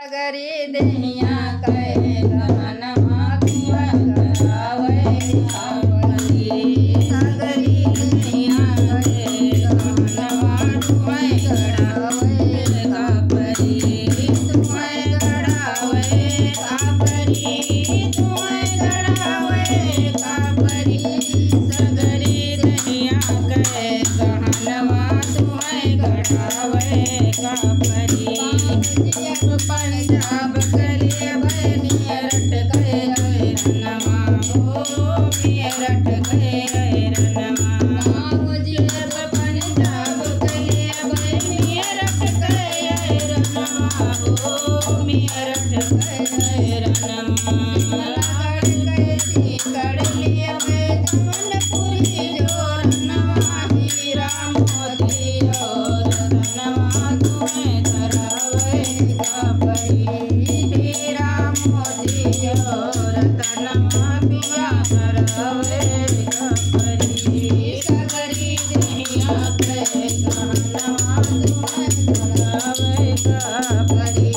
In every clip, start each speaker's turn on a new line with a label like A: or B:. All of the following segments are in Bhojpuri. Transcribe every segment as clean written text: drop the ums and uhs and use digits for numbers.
A: सगरी दहिया कहे गहनवा तुअ गढ़ावे कापरी। सगरी दहिया कहे गहनवा तुअ गढ़ावे कापरी। तुअ गढ़ावे कापरी, तुअ गढ़ावे कापरी। सगरी दहिया कहे गहनवा तुअ गढ़ावे कापरी। पंजाब करिए मेरठ गए रनवा हो, मेरठ गए रनवा। पंजाब करिए मेरठ गए रनवा हो, मेरठ गए रनवा। कर लिए जौनपुरी जो रनवा हीरा मोती और रनवा तुम्हें धरावे कापरी। हीरा मोती और रतनवा पिया धरावे कापरी। सगरी दहिया कहे गहनवा तुम्हें धरावे कापरी।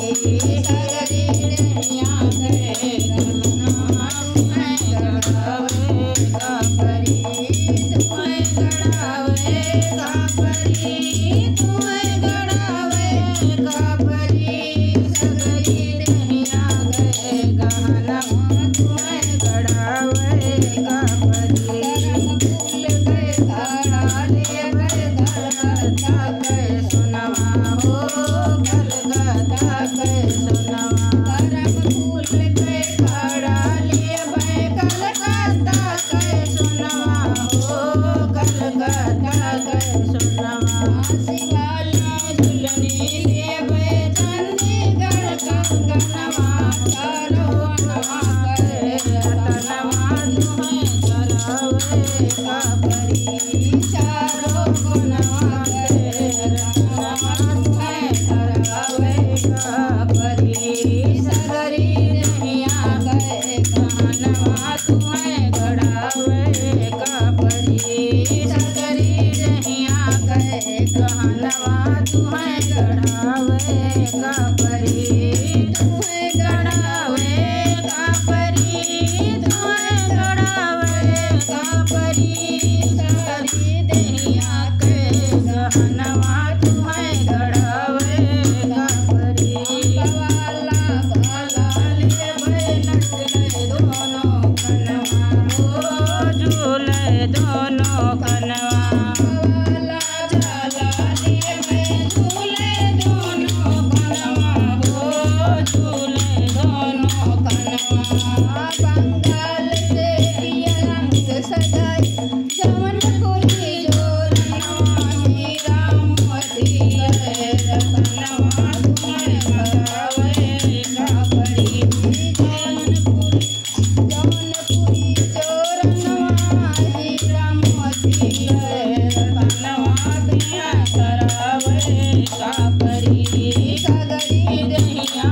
A: सगरी दहिया कहे गहनवा तुम्हें धरावे कापरी। तुम्हें गढ़ावे कापरी, तुम्हें गढ़ावे कापरी। सगरी दहिया कहे गहनवा तुम्हें गढ़ावे कापरी। फूल के खड़ा लेवे कलकत्ता के सोनवा हो, कलकत्ता के सोनवा। फूल के खड़ा लेवे कलकत्ता के सोनवा हो, कलकत्ता के सोनवा। शिवाला झुलनी लेवे चंडीगढ़ कंगनवा करवनवा करे रतनवा तुम्हें धरावे कापरी। चारों कोनवा करे रतनवा तुम्हें धरावे कापरी। सगरी दहिया कहे गहनवा तुम्हें गढ़ावे कापरी। सगरी दहिया कहे गहनवा तुम्हें गढ़ावे कापरी। तुम्हें गढ़ावे कापरी, तुम्हें गढ़ावे कापरी। सगरी दहिया कहे गहनवा तुम्हें गढ़ावे कापरी। बाला बाला लेवे नचले दोनों कनवा हो, झूले दोनों कनवा। बाला जाला लेवे झूले दोनों कनवा हो, झूले दोनों कनवा। बंगाल से रंग सजाई जौनपुरी जो रनवा हीरा मोती गए रतनवा तुम्हें धरावे कापरी। जौनपुरी जो रनवा हीरा मोती गए रतनवा तुम्हें धरावे कापरी। सगरी दहिया